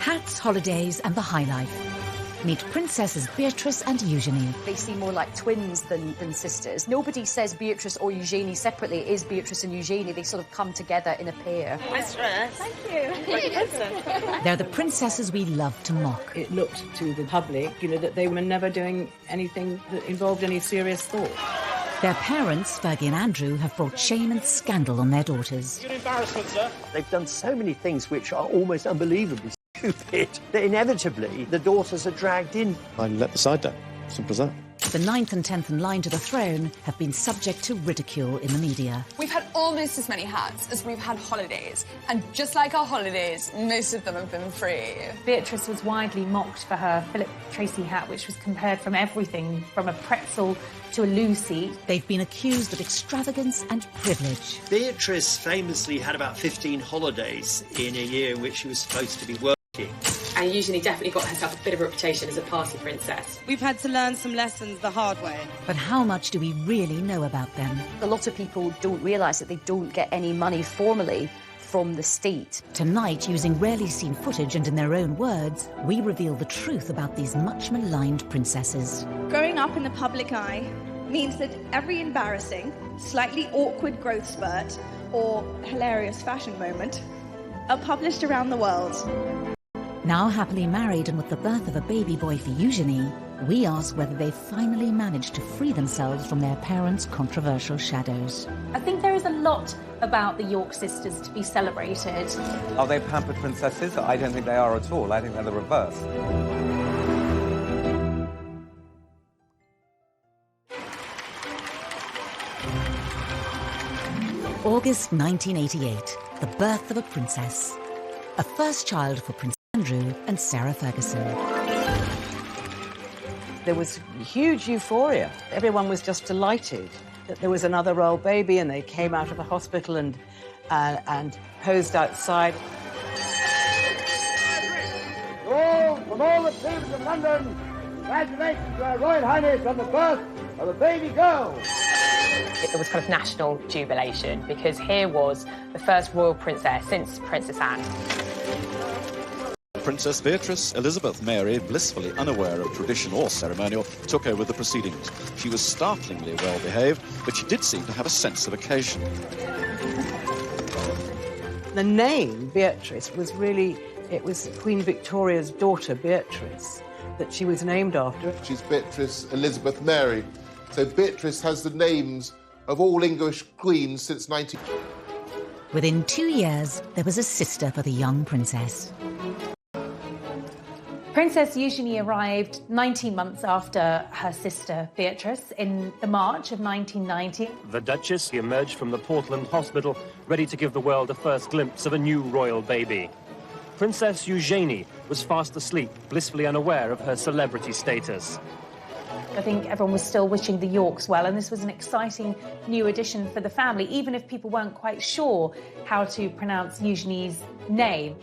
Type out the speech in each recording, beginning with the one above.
Hats, holidays and the high life. Meet Princesses Beatrice and Eugenie. They seem more like twins than sisters. Nobody says Beatrice or Eugenie separately. It is Beatrice and Eugenie. They sort of come together in a pair. Nice dress. Thank you. They're the princesses we love to mock. It looked to the public, that they were never doing anything that involved any serious thought. Their parents, Fergie and Andrew, have brought shame and scandal on their daughters. Good embarrassment, sir. They've done so many things which are almost unbelievably stupid that inevitably the daughters are dragged in. I let the side down. Simple as that. The 9th and 10th in line to the throne have been subject to ridicule in the media. We've had almost as many hats as we've had holidays, and just like our holidays, most of them have been free. Beatrice was widely mocked for her Philip Tracy hat, which was compared from everything from a pretzel to a Lucy. They've been accused of extravagance and privilege. Beatrice famously had about 15 holidays in a year in which she was supposed to be working. And Eugenie definitely got herself a bit of a reputation as a party princess. We've had to learn some lessons the hard way. But how much do we really know about them? A lot of people don't realise that they don't get any money formally from the state. Tonight, using rarely seen footage and in their own words, we reveal the truth about these much maligned princesses. Growing up in the public eye means that every embarrassing, slightly awkward growth spurt or hilarious fashion moment are published around the world. Now happily married and with the birth of a baby boy for Eugenie, we ask whether they've finally managed to free themselves from their parents' controversial shadows. I think there is a lot about the York sisters to be celebrated. Are they pampered princesses? I don't think they are at all. I think they're the reverse. August 1988, the birth of a princess. A first child for Prince Andrew and Sarah Ferguson. There was huge euphoria. Everyone was just delighted that there was another royal baby, and they came out of the hospital and posed outside. Oh, from all the teams of London, congratulations to Her Royal Highness on the birth of a baby girl. It was kind of national jubilation because here was the first royal princess since Princess Anne. Princess Beatrice Elizabeth Mary, blissfully unaware of tradition or ceremonial, took over the proceedings. She was startlingly well behaved, but she did seem to have a sense of occasion. The name Beatrice was really, it was Queen Victoria's daughter, Beatrice, that she was named after. She's Beatrice Elizabeth Mary. So Beatrice has the names of all English queens since 19... Within 2 years, there was a sister for the young princess. Princess Eugenie arrived 19 months after her sister Beatrice in the March of 1990. The Duchess emerged from the Portland Hospital, ready to give the world a first glimpse of a new royal baby. Princess Eugenie was fast asleep, blissfully unaware of her celebrity status. I think everyone was still wishing the Yorks well, and this was an exciting new addition for the family, even if people weren't quite sure how to pronounce Eugenie's name.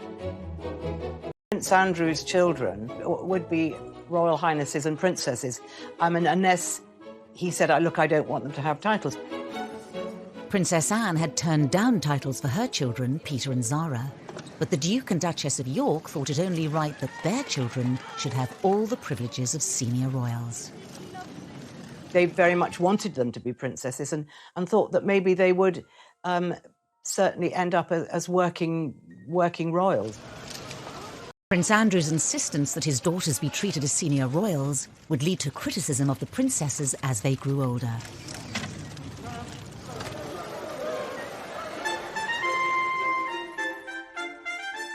Prince Andrew's children would be royal highnesses and princesses. Unless he said, look, I don't want them to have titles. Princess Anne had turned down titles for her children, Peter and Zara. But the Duke and Duchess of York thought it only right that their children should have all the privileges of senior royals. They very much wanted them to be princesses and thought that maybe they would certainly end up as working royals. Prince Andrew's insistence that his daughters be treated as senior royals would lead to criticism of the princesses as they grew older.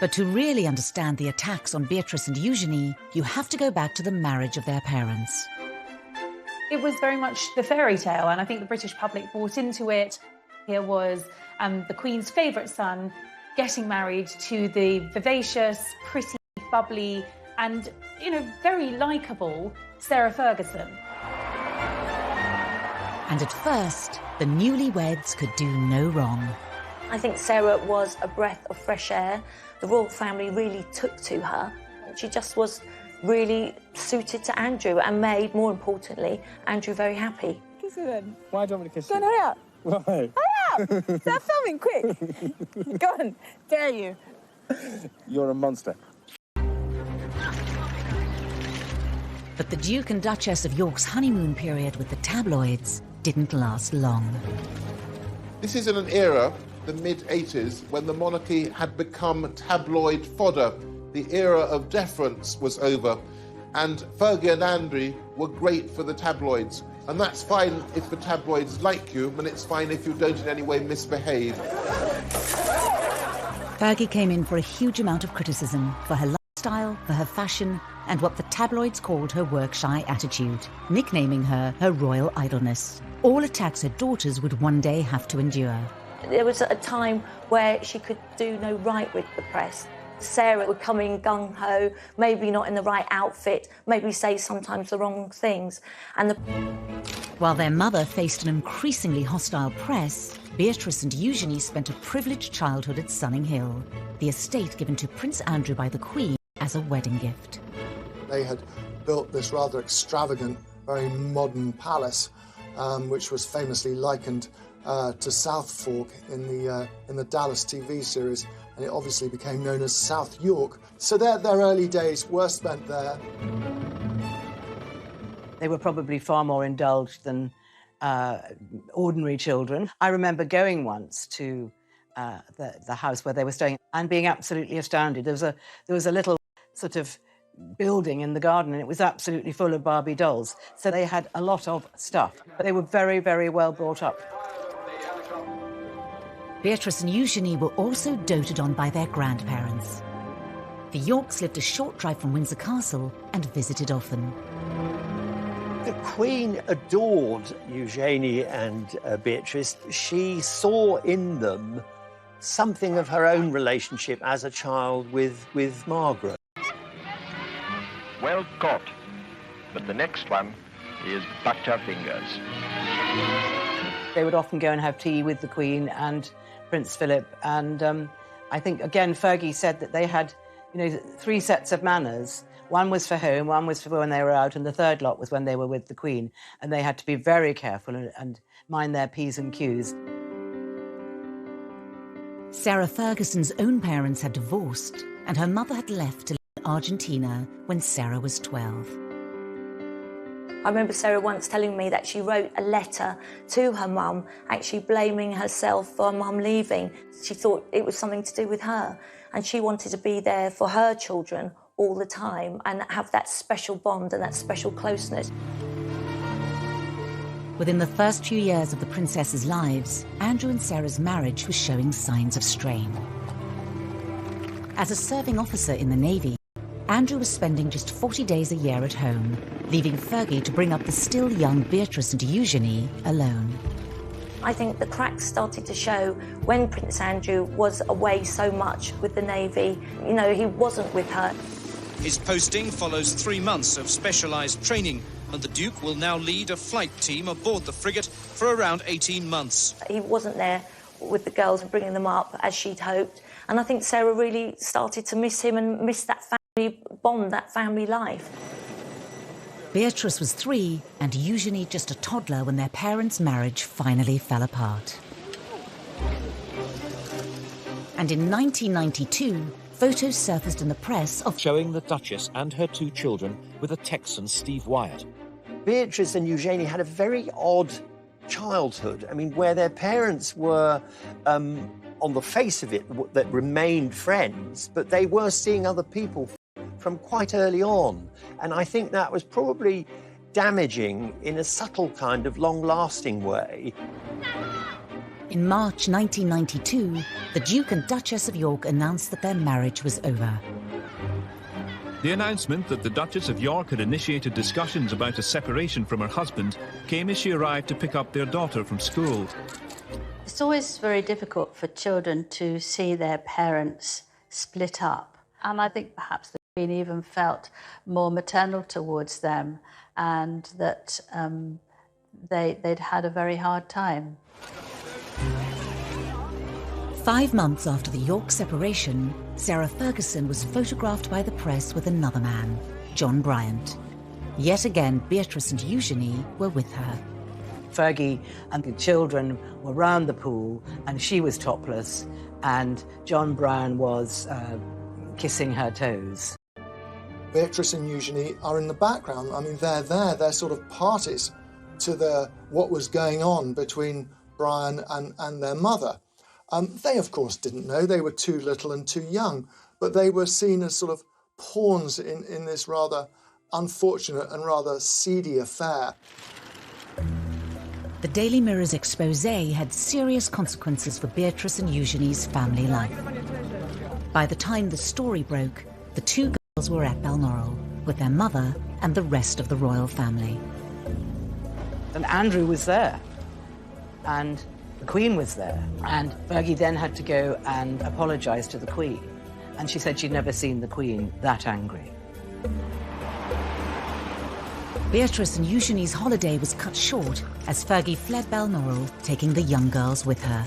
But to really understand the attacks on Beatrice and Eugenie, you have to go back to the marriage of their parents. It was very much the fairy tale, and I think the British public bought into it. Here was the Queen's favourite son getting married to the vivacious, pretty, bubbly and, very likeable Sarah Ferguson. And at first, the newlyweds could do no wrong. I think Sarah was a breath of fresh air. The royal family really took to her. She just was really suited to Andrew and made, more importantly, Andrew very happy. Kiss her then. Why do you want me to kiss Go you? on, hurry up. Why? Hurry up! Start filming, quick. Go on, dare you. You're a monster. But the Duke and Duchess of York's honeymoon period with the tabloids didn't last long. This is in an era, the mid-80s, when the monarchy had become tabloid fodder. The era of deference was over, and Fergie and Andrew were great for the tabloids. And that's fine if the tabloids like you, and it's fine if you don't in any way misbehave. Fergie came in for a huge amount of criticism for her lifestyle, for her fashion, and what the tabloids called her work-shy attitude, nicknaming her royal idleness. All attacks her daughters would one day have to endure. There was a time where she could do no right with the press. Sarah would come in gung-ho, maybe not in the right outfit, maybe say sometimes the wrong things. While their mother faced an increasingly hostile press, Beatrice and Eugenie spent a privileged childhood at Sunning Hill, the estate given to Prince Andrew by the Queen as a wedding gift. They had built this rather extravagant, very modern palace, which was famously likened to South Fork in the Dallas TV series, and it obviously became known as South York. So their early days were spent there. They were probably far more indulged than ordinary children. I remember going once to the house where they were staying and being absolutely astounded. There was a little sort of building in the garden, and it was absolutely full of Barbie dolls. So they had a lot of stuff, but they were very, very well brought up. Beatrice and Eugenie were also doted on by their grandparents. The Yorks lived a short drive from Windsor Castle and visited often. The Queen adored Eugenie and Beatrice. She saw in them something of her own relationship as a child with Margaret. Well caught, but the next one is butter fingers. They would often go and have tea with the Queen and Prince Philip, and I think, again, Fergie said that they had, 3 sets of manners. One was for home, one was for when they were out, and the third lot was when they were with the Queen, and they had to be very careful and mind their P's and Q's. Sarah Ferguson's own parents had divorced, and her mother had left to live in Argentina when Sarah was 12. I remember Sarah once telling me that she wrote a letter to her mum, actually blaming herself for her mum leaving. She thought it was something to do with her, and she wanted to be there for her children all the time and have that special bond and that special closeness. Within the first few years of the princesses' lives, Andrew and Sarah's marriage was showing signs of strain. As a serving officer in the Navy, Andrew was spending just 40 days a year at home, leaving Fergie to bring up the still young Beatrice and Eugenie alone. I think the cracks started to show when Prince Andrew was away so much with the Navy. He wasn't with her. His posting follows 3 months of specialised training, and the Duke will now lead a flight team aboard the frigate for around 18 months. He wasn't there with the girls and bringing them up as she'd hoped, and I think Sarah really started to miss him and miss that family bond, that family life. Beatrice was 3 and Eugenie just a toddler when their parents' marriage finally fell apart. And in 1992, photos surfaced in the press of showing the Duchess and her 2 children with a Texan, Steve Wyatt. Beatrice and Eugenie had a very odd childhood. I mean, where their parents were, on the face of it, that remained friends, but they were seeing other people from quite early on. And I think that was probably damaging in a subtle kind of long-lasting way. In March 1992, the Duke and Duchess of York announced that their marriage was over. The announcement that the Duchess of York had initiated discussions about a separation from her husband came as she arrived to pick up their daughter from school. It's always very difficult for children to see their parents split up. And I think perhaps the Queen even felt more maternal towards them, and that they'd had a very hard time. 5 months after the York separation, Sarah Ferguson was photographed by the press with another man, John Bryant. Yet again, Beatrice and Eugenie were with her. Fergie and the children were round the pool, and she was topless, and John Brown was kissing her toes. Beatrice and Eugenie are in the background. I mean, they're there, they're sort of parties to what was going on between Brian and their mother. They, of course, didn't know. They were too little and too young, but they were seen as sort of pawns in this rather unfortunate and rather seedy affair. The Daily Mirror's expose had serious consequences for Beatrice and Eugenie's family life. By the time the story broke, the two girls were at Balmoral with their mother and the rest of the royal family. And Andrew was there, and the Queen was there, and Fergie then had to go and apologise to the Queen, and she said she'd never seen the Queen that angry. Beatrice and Eugenie's holiday was cut short as Fergie fled Balmoral, taking the young girls with her.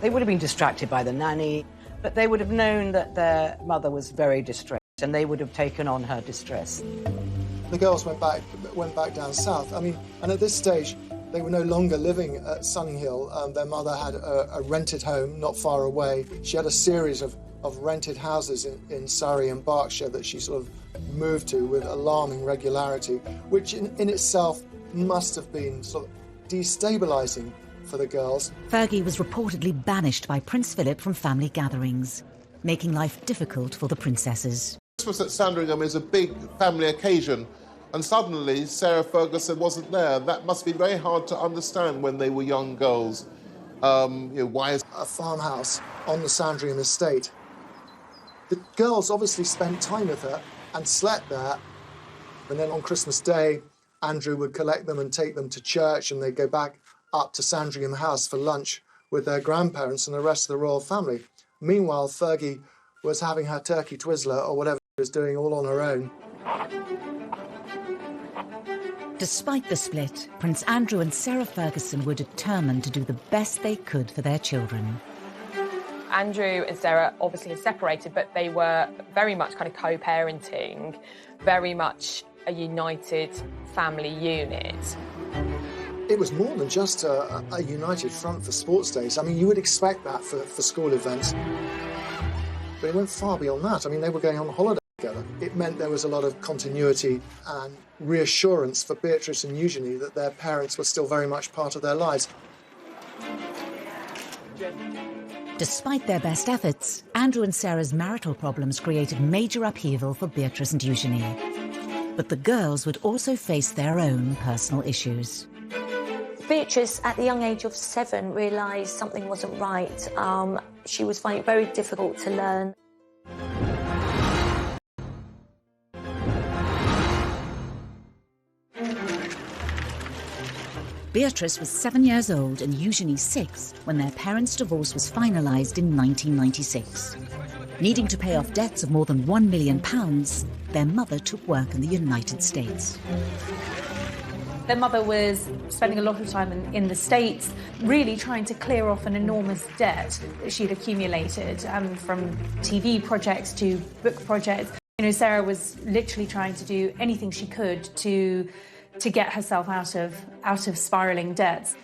They would have been distracted by the nanny, but they would have known that their mother was very distressed, and they would have taken on her distress. The girls went back down south. I mean, and at this stage, they were no longer living at Sunninghill. Their mother had a rented home not far away. She had a series of rented houses in Surrey and Berkshire that she sort of moved to with alarming regularity, which in itself must have been sort of destabilising for the girls. Fergie was reportedly banished by Prince Philip from family gatherings, making life difficult for the princesses. Christmas at Sandringham is a big family occasion, and suddenly Sarah Ferguson wasn't there. That must be very hard to understand when they were young girls. Why is a farmhouse on the Sandringham estate? The girls obviously spent time with her and slept there, and then on Christmas Day, Andrew would collect them and take them to church, and they'd go back up to Sandringham House for lunch with their grandparents and the rest of the royal family. Meanwhile, Fergie was having her turkey twizzler or whatever she was doing all on her own. Despite the split, Prince Andrew and Sarah Ferguson were determined to do the best they could for their children. Andrew and Sarah obviously had separated, but they were very much kind of co-parenting, very much a united family unit. It was more than just a united front for sports days. I mean, you would expect that for school events. But it went far beyond that. I mean, they were going on holiday together. It meant there was a lot of continuity and reassurance for Beatrice and Eugenie that their parents were still very much part of their lives. Despite their best efforts, Andrew and Sarah's marital problems created major upheaval for Beatrice and Eugenie. But the girls would also face their own personal issues. Beatrice, at the young age of 7, realised something wasn't right. She was finding it very difficult to learn. Beatrice was 7 years old and Eugenie 6 when their parents' divorce was finalised in 1996. Needing to pay off debts of more than £1 million, their mother took work in the United States. Their mother was spending a lot of time in the States, really trying to clear off an enormous debt that she'd accumulated, from TV projects to book projects. You know, Sarah was literally trying to do anything she could to get herself out of spiralling debts.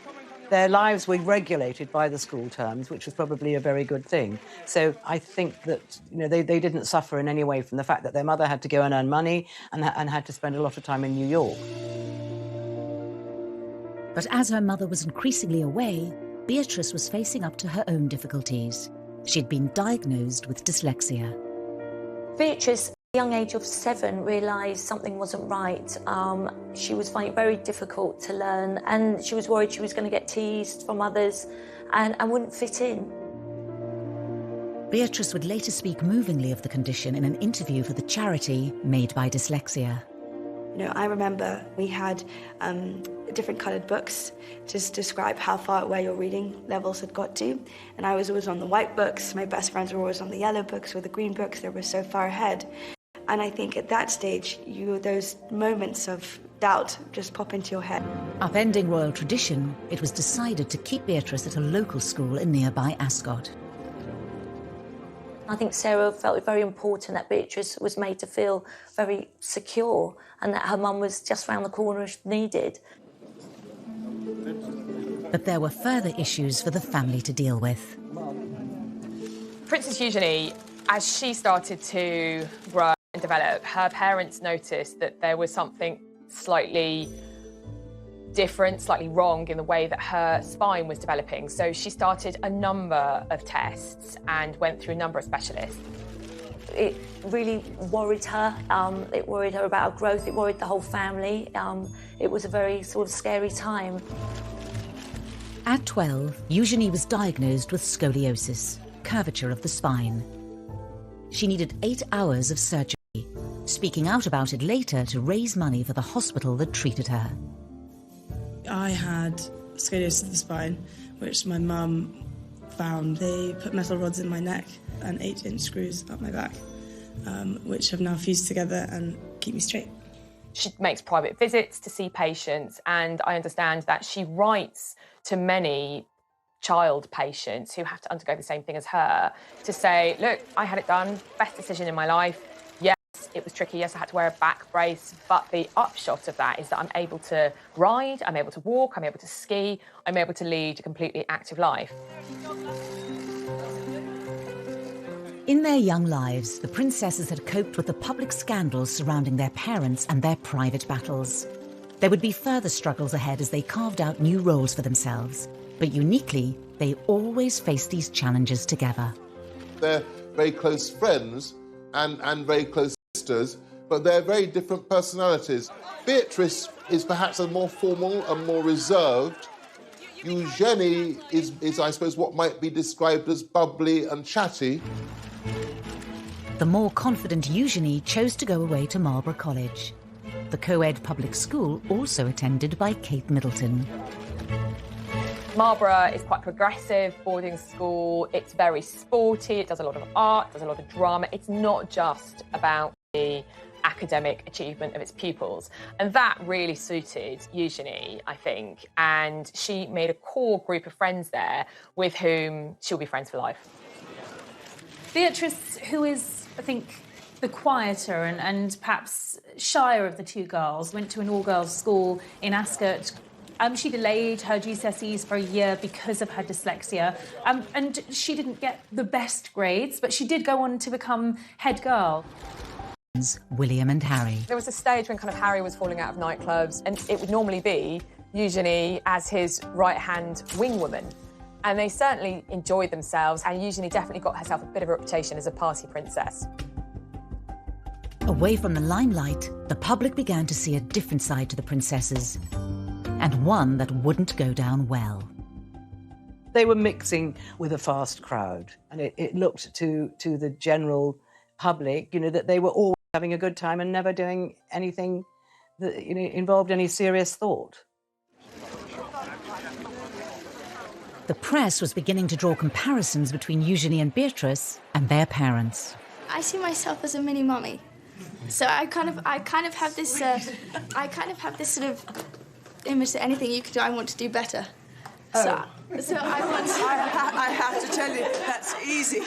Their lives were regulated by the school terms, which was probably a very good thing. So I think that they didn't suffer in any way from the fact that their mother had to go and earn money and had to spend a lot of time in New York. But as her mother was increasingly away, Beatrice was facing up to her own difficulties. She'd been diagnosed with dyslexia. Beatrice, at the young age of 7, realised something wasn't right. She was finding it very difficult to learn, and she was worried she was going to get teased from others and wouldn't fit in. Beatrice would later speak movingly of the condition in an interview for the charity Made by Dyslexia. You know, I remember we had different coloured books to describe how far where your reading levels had got to. And I was always on the white books. My best friends were always on the yellow books or the green books. They were so far ahead. And I think at that stage, those moments of doubt just pop into your head. Upending royal tradition, it was decided to keep Beatrice at a local school in nearby Ascot. I think Sarah felt it very important that Beatrice was made to feel very secure and that her mum was just round the corner if needed. But there were further issues for the family to deal with. Princess Eugenie, as she started to grow and develop, her parents noticed that there was something slightly different, slightly wrong in the way that her spine was developing. So she started a number of tests and went through a number of specialists. It really worried her. It worried her about her growth. It worried the whole family. It was a very sort of scary time. At 12, Eugenie was diagnosed with scoliosis, curvature of the spine. She needed 8 hours of surgery, speaking out about it later to raise money for the hospital that treated her. I had scoliosis of the spine, which my mum found. They put metal rods in my neck and 8-inch screws up my back, which have now fused together and keep me straight. She makes private visits to see patients, and I understand that she writes to many child patients who have to undergo the same thing as her to say, look, I had it done, best decision in my life. Yes, it was tricky. Yes, I had to wear a back brace, but the upshot of that is that I'm able to ride, I'm able to walk, I'm able to ski, I'm able to lead a completely active life. In their young lives, the princesses had coped with the public scandals surrounding their parents and their private battles. There would be further struggles ahead as they carved out new roles for themselves. But uniquely, they always faced these challenges together. They're very close friends and very close sisters, but they're very different personalities. Beatrice is perhaps a more formal and more reserved. Eugenie is, I suppose, what might be described as bubbly and chatty. The more confident Eugenie chose to go away to Marlborough College, the co-ed public school also attended by Kate Middleton. Marlborough is quite progressive boarding school. It's very sporty. It does a lot of art, does a lot of drama. It's not just about the academic achievement of its pupils. And that really suited Eugenie, I think. And she made a core group of friends there with whom she'll be friends for life. Beatrice, who is, I think, the quieter and perhaps shyer of the two girls, went to an all-girls school in Ascot. She delayed her GCSEs for a year because of her dyslexia, and she didn't get the best grades, but she did go on to become head girl. William and Harry. There was a stage when kind of Harry was falling out of nightclubs, and it would normally be Eugenie as his right-hand wing woman. And they certainly enjoyed themselves, and Eugenie definitely got herself a bit of a reputation as a party princess. Away from the limelight, the public began to see a different side to the princesses, and one that wouldn't go down well. They were mixing with a fast crowd, and it looked to the general public, that they were always having a good time and never doing anything that involved any serious thought. The press was beginning to draw comparisons between Eugenie and Beatrice and their parents. I see myself as a mini mummy, so I kind of have this sort of image that anything you could do, I want to do better. So I want. I have to tell you, that's easy.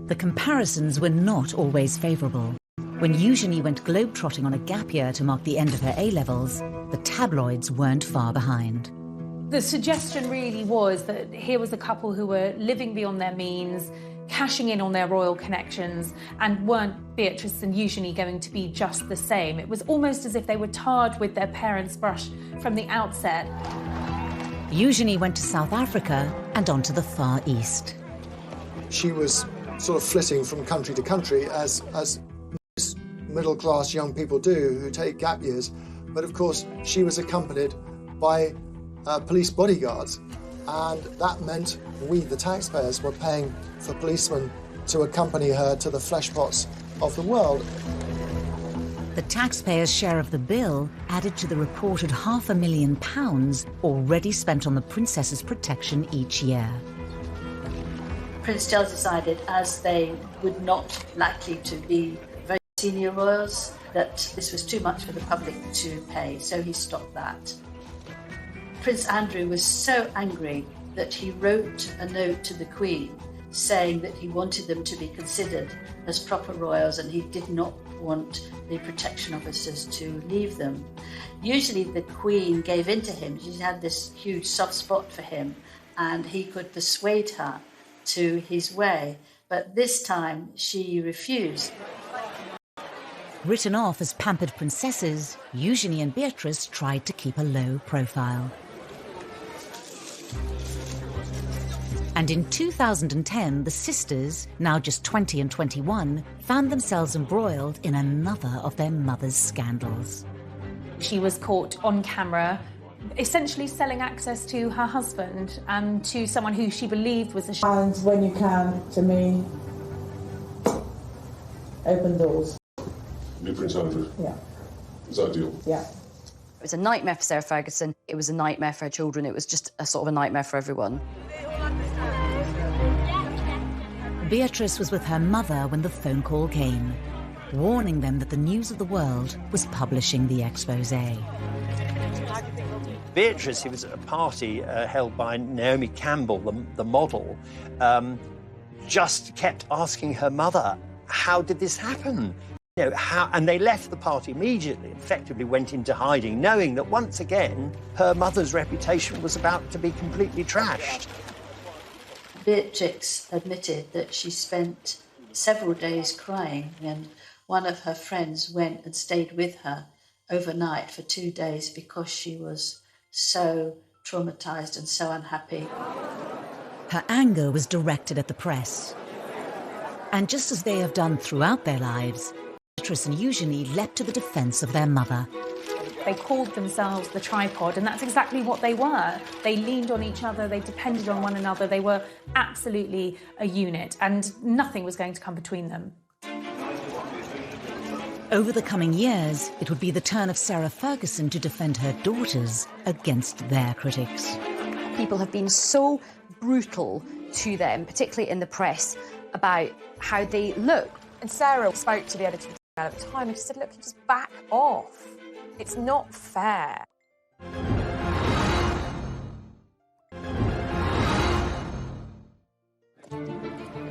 The comparisons were not always favourable. When Eugenie went globetrotting on a gap year to mark the end of her A-levels, the tabloids weren't far behind. The suggestion really was that here was a couple who were living beyond their means, cashing in on their royal connections, and weren't Beatrice and Eugenie going to be just the same? It was almost as if they were tarred with their parents' brush from the outset. Eugenie went to South Africa and on to the Far East. She was sort of flitting from country to country, as most middle-class young people do who take gap years. But of course, she was accompanied by police bodyguards, and that meant we, the taxpayers, were paying for policemen to accompany her to the fleshpots of the world. The taxpayers' share of the bill added to the reported £500,000 already spent on the princess's protection each year. Prince Charles decided, as they would not likely to be very senior royals, that this was too much for the public to pay, so he stopped that. Prince Andrew was so angry that he wrote a note to the Queen saying that he wanted them to be considered as proper royals and he did not want the protection officers to leave them. Usually the Queen gave in to him. She had this huge soft spot for him and he could persuade her to his way, but this time she refused. Written off as pampered princesses, Eugenie and Beatrice tried to keep a low profile. And in 2010, the sisters, now just 20 and 21, found themselves embroiled in another of their mother's scandals. She was caught on camera, essentially selling access to her husband and to someone who she believed was a... And when you can, to me, open doors. New Prince Andrew? Yeah. Is that a deal? Yeah. It was a nightmare for Sarah Ferguson. It was a nightmare for her children. It was just a sort of a nightmare for everyone. Beatrice was with her mother when the phone call came, warning them that the news of the world was publishing the exposé. Beatrice, who was at a party held by Naomi Campbell, the model, just kept asking her mother, how did this happen? You know, and they left the party immediately, effectively went into hiding, knowing that once again, her mother's reputation was about to be completely trashed. Beatrix admitted that she spent several days crying when one of her friends went and stayed with her overnight for 2 days because she was so traumatised and so unhappy. Her anger was directed at the press. And just as they have done throughout their lives, Beatrice and Eugenie leapt to the defence of their mother. They called themselves the tripod, and that's exactly what they were. They leaned on each other, they depended on one another, they were absolutely a unit, and nothing was going to come between them. Over the coming years, it would be the turn of Sarah Ferguson to defend her daughters against their critics. People have been so brutal to them, particularly in the press, about how they look. And Sarah spoke to the editor at the time and she said, look, you just back off. It's not fair.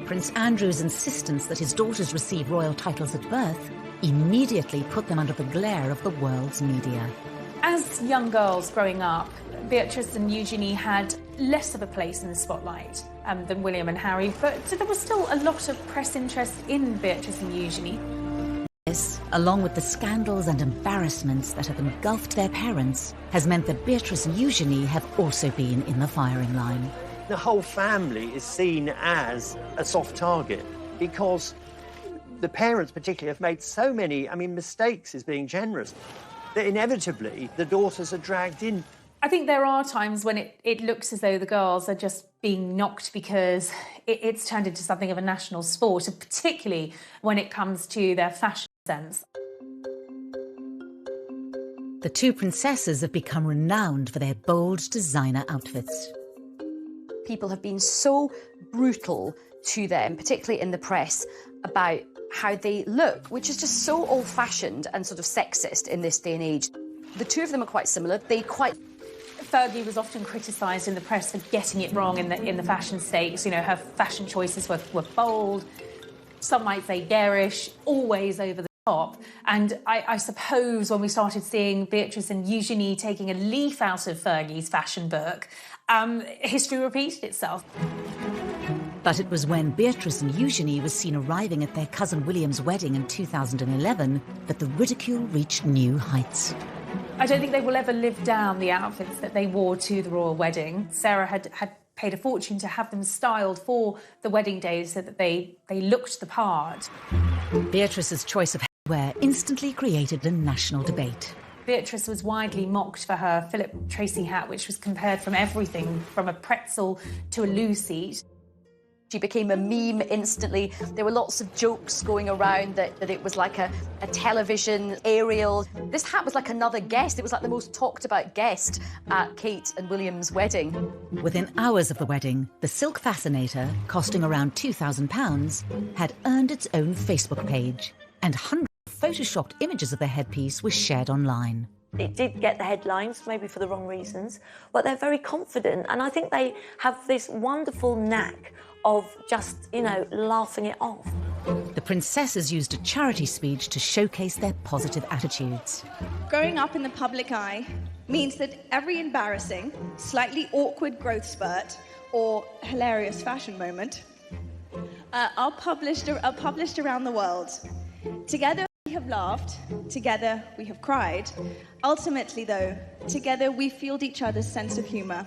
Prince Andrew's insistence that his daughters receive royal titles at birth immediately put them under the glare of the world's media. As young girls growing up, Beatrice and Eugenie had less of a place in the spotlight than William and Harry, but there was still a lot of press interest in Beatrice and Eugenie. This, along with the scandals and embarrassments that have engulfed their parents, has meant that Beatrice and Eugenie have also been in the firing line. The whole family is seen as a soft target because the parents particularly have made so many, mistakes is being generous, that inevitably the daughters are dragged in. I think there are times when it looks as though the girls are just being knocked because it's turned into something of a national sport, and particularly when it comes to their fashion sense. The two princesses have become renowned for their bold designer outfits. People have been so brutal to them, particularly in the press, about how they look, which is just so old-fashioned and sort of sexist in this day and age. The two of them are quite similar. Fergie was often criticised in the press for getting it wrong in the fashion stakes. You know, her fashion choices were bold, some might say garish, always over the top. And I suppose when we started seeing Beatrice and Eugenie taking a leaf out of Fergie's fashion book, history repeated itself. But it was when Beatrice and Eugenie were seen arriving at their cousin William's wedding in 2011 that the ridicule reached new heights. I don't think they will ever live down the outfits that they wore to the royal wedding. Sarah had paid a fortune to have them styled for the wedding day so that they looked the part. Beatrice's choice of hairwear instantly created a national debate. Beatrice was widely mocked for her Philip Tracy hat, which was compared from everything from a pretzel to a loo seat. She became a meme instantly. There were lots of jokes going around that it was like a television aerial. This hat was like another guest. It was like the most talked about guest at Kate and William's wedding. Within hours of the wedding, the silk fascinator, costing around £2,000, had earned its own Facebook page, and hundreds of photoshopped images of the headpiece were shared online. It did get the headlines, maybe for the wrong reasons, but they're very confident, and I think they have this wonderful knack of just, laughing it off. The princesses used a charity speech to showcase their positive attitudes. Growing up in the public eye means that every embarrassing, slightly awkward growth spurt or hilarious fashion moment are published around the world. Together We have laughed, together we have cried. Ultimately, though, together we fueled each other's sense of humour.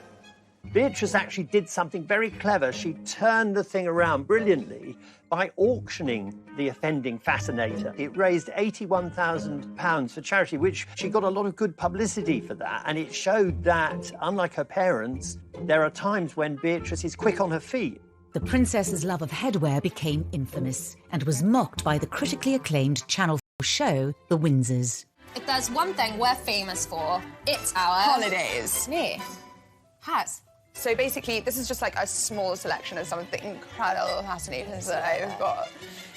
Beatrice actually did something very clever. She turned the thing around brilliantly by auctioning the offending fascinator. It raised £81,000 for charity, which she got a lot of good publicity for that. And it showed that, unlike her parents, there are times when Beatrice is quick on her feet. The princess's love of headwear became infamous and was mocked by the critically acclaimed Channel 4 show, The Windsors. If there's one thing we're famous for, it's our... holidays. Yeah. Has. So basically, this is just like a small selection of some of the incredible fascinators that I've got.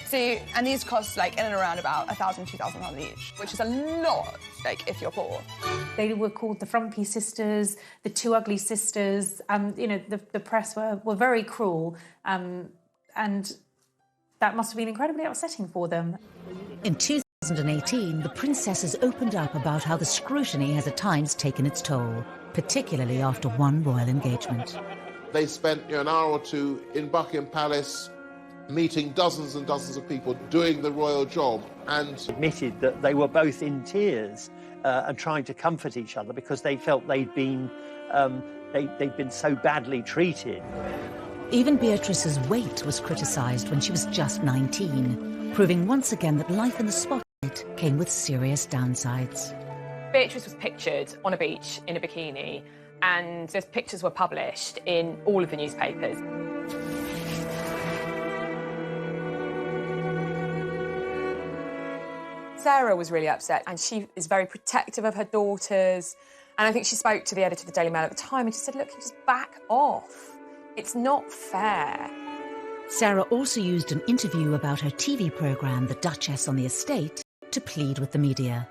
So, and these cost like in and around about £1,000, £2,000 each, which is a lot, like if you're poor. They were called the Frumpy Sisters, the Two Ugly Sisters. You know, the press were very cruel, and that must have been incredibly upsetting for them. In 2018, the princesses opened up about how the scrutiny has at times taken its toll, particularly after one royal engagement. They spent an hour or two in Buckingham Palace meeting dozens and dozens of people, doing the royal job, and admitted that they were both in tears and trying to comfort each other because they felt they'd been so badly treated. Even Beatrice's weight was criticised when she was just 19, proving once again that life in the spotlight came with serious downsides. Beatrice was pictured on a beach in a bikini, and those pictures were published in all of the newspapers. Sarah was really upset, and she is very protective of her daughters. And I think she spoke to the editor of the Daily Mail at the time and she said, look, you just back off. It's not fair. Sarah also used an interview about her TV programme, The Duchess on the Estate, to plead with the media.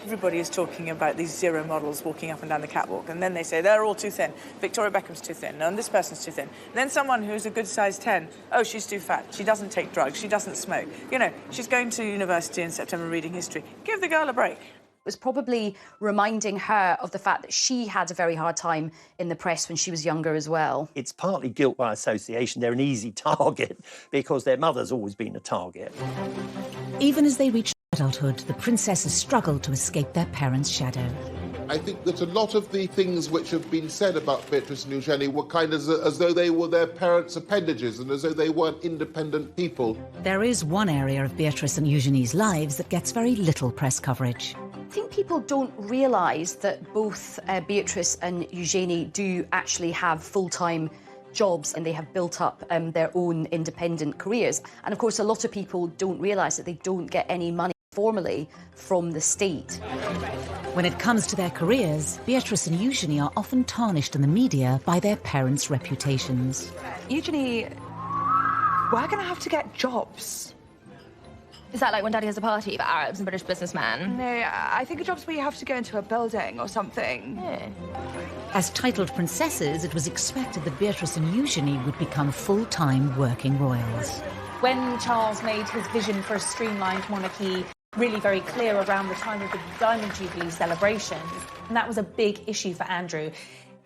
Everybody is talking about these zero models walking up and down the catwalk, and then they say they're all too thin. Victoria Beckham's too thin, and this person's too thin. And then someone who's a good size 10, oh, she's too fat, she doesn't take drugs, she doesn't smoke. You know, she's going to university in September reading history. Give the girl a break. It was probably reminding her of the fact that she had a very hard time in the press when she was younger as well. It's partly guilt by association. They're an easy target because their mother's always been a target. Even as they reached adulthood, the princesses struggled to escape their parents' shadow. I think that a lot of the things which have been said about Beatrice and Eugenie were kind of as though they were their parents' appendages and as though they weren't independent people. There is one area of Beatrice and Eugenie's lives that gets very little press coverage. I think people don't realise that both Beatrice and Eugenie do actually have full-time jobs and they have built up their own independent careers. And of course, a lot of people don't realise that they don't get any money formally from the state. When it comes to their careers, Beatrice and Eugenie are often tarnished in the media by their parents' reputations. Eugenie, we're going to have to get jobs. Is that like when Daddy has a party for Arabs and British businessmen? No, I think a job's where you have to go into a building or something. Yeah. As titled princesses, it was expected that Beatrice and Eugenie would become full-time working royals. When Charles made his vision for a streamlined monarchy really very clear around the time of the Diamond Jubilee celebrations, and that was a big issue for Andrew.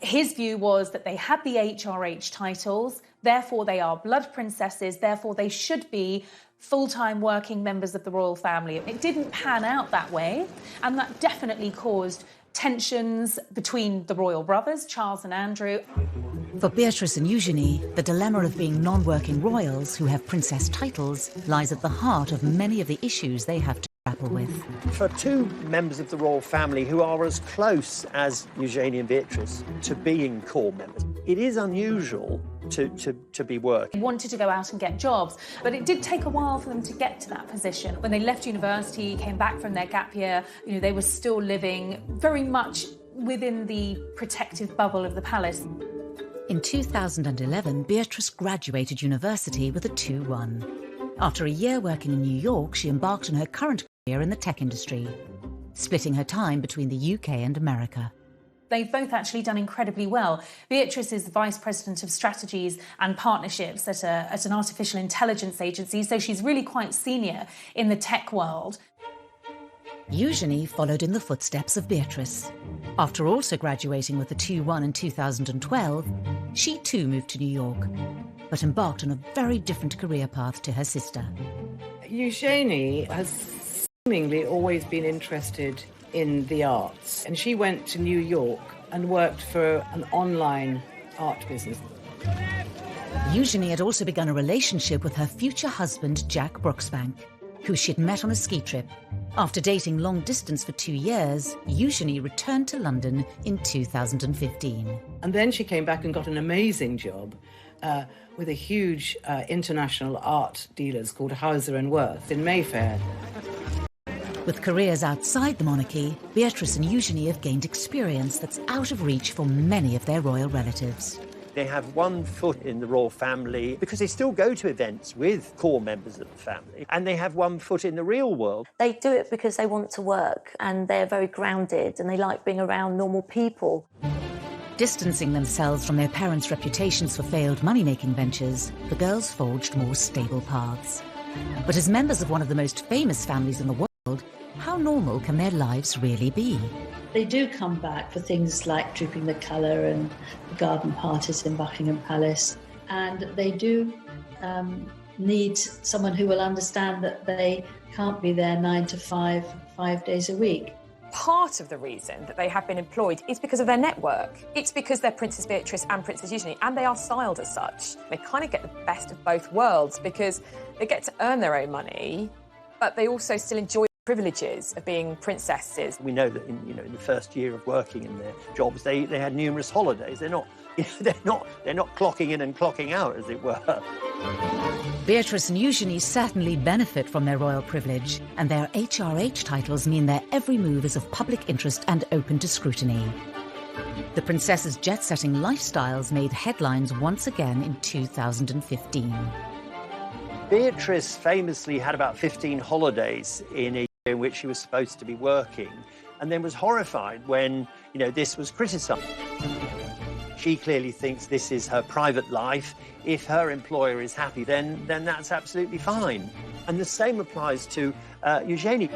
His view was that they had the HRH titles, therefore they are blood princesses, therefore they should be full-time working members of the royal family. It didn't pan out that way, and that definitely caused tensions between the royal brothers, Charles and Andrew. For Beatrice and Eugenie, the dilemma of being non-working royals who have princess titles lies at the heart of many of the issues they have to grapple with. For two members of the royal family who are as close as Eugenie and Beatrice to being core members, it is unusual to be working. They wanted to go out and get jobs, but it did take a while for them to get to that position. When they left university, came back from their gap year, you know, they were still living very much within the protective bubble of the palace. In 2011, Beatrice graduated university with a 2:1. After a year working in New York, she embarked on her current career in the tech industry, splitting her time between the UK and America. They've both actually done incredibly well. Beatrice is the Vice President of Strategies and Partnerships at an artificial intelligence agency, so she's really quite senior in the tech world. Eugenie followed in the footsteps of Beatrice. After also graduating with a 2:1 in 2012, she too moved to New York, but embarked on a very different career path to her sister. Eugenie has Seemingly always been interested in the arts, and she went to New York and worked for an online art business. Eugenie had also begun a relationship with her future husband, Jack Brooksbank, who she'd met on a ski trip. After dating long distance for 2 years, Eugenie returned to London in 2015. And then she came back and got an amazing job with a huge international art dealers called Hauser & Wirth in Mayfair. With careers outside the monarchy, Beatrice and Eugenie have gained experience that's out of reach for many of their royal relatives. They have one foot in the royal family because they still go to events with core members of the family, and they have one foot in the real world. They do it because they want to work and they're very grounded and they like being around normal people. Distancing themselves from their parents' reputations for failed money-making ventures, the girls forged more stable paths. But as members of one of the most famous families in the world, how normal can their lives really be? They do come back for things like Drooping the Colour and the garden parties in Buckingham Palace. And they do need someone who will understand that they can't be there 9 to 5, 5 days a week. Part of the reason that they have been employed is because of their network. It's because they're Princess Beatrice and Princess Eugenie, and they are styled as such. They kind of get the best of both worlds because they get to earn their own money, but they also still enjoy privileges of being princesses. We know that in the first year of working in their jobs, they had numerous holidays. They're not clocking in and clocking out, as it were. Beatrice and Eugenie certainly benefit from their royal privilege, and their HRH titles mean their every move is of public interest and open to scrutiny. The princess's jet-setting lifestyles made headlines once again in 2015. Beatrice famously had about 15 holidays in a year in which she was supposed to be working, and then was horrified when, this was criticised. She clearly thinks this is her private life. If her employer is happy, then that's absolutely fine. And the same applies to Eugenie.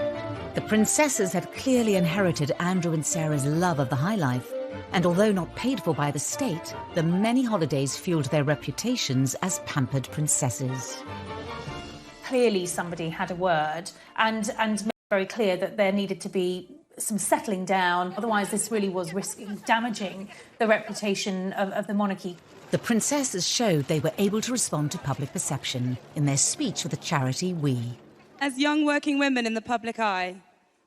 The princesses had clearly inherited Andrew and Sarah's love of the high life, and although not paid for by the state, the many holidays fueled their reputations as pampered princesses. Clearly somebody had a word and made it very clear that there needed to be some settling down. Otherwise, this really was risking damaging the reputation of the monarchy. The princesses showed they were able to respond to public perception in their speech with the charity We. As young working women in the public eye,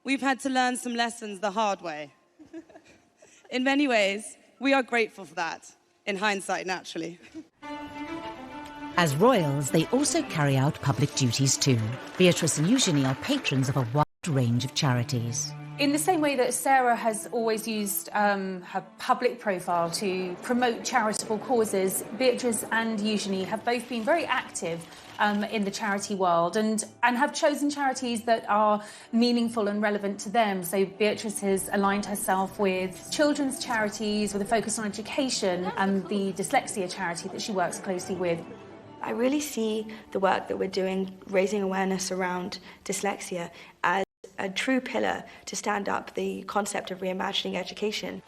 we've had to learn some lessons the hard way. In many ways, we are grateful for that, in hindsight, naturally. As royals, they also carry out public duties too. Beatrice and Eugenie are patrons of a wide range of charities. In the same way that Sarah has always used her public profile to promote charitable causes, Beatrice and Eugenie have both been very active in the charity world and have chosen charities that are meaningful and relevant to them. So Beatrice has aligned herself with children's charities with a focus on education and the dyslexia charity that she works closely with. I really see the work that we're doing, raising awareness around dyslexia, as a true pillar to stand up the concept of reimagining education.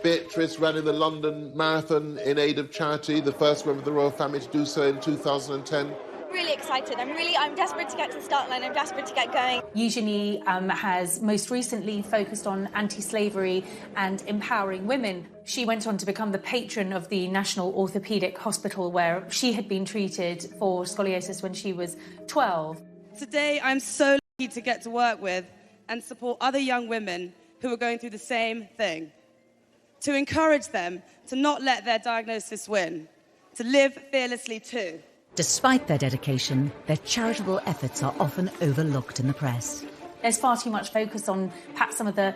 Beatrice ran in the London Marathon in aid of charity, the first member of the royal family to do so in 2010. Really excited. I'm desperate to get to the start line. I'm desperate to get going. Eugenie has most recently focused on anti-slavery and empowering women. She went on to become the patron of the National Orthopaedic Hospital, where she had been treated for scoliosis when she was 12. Today, I'm so lucky to get to work with and support other young women who are going through the same thing. To encourage them to not let their diagnosis win, to live fearlessly too. Despite their dedication, their charitable efforts are often overlooked in the press. There's far too much focus on perhaps some of the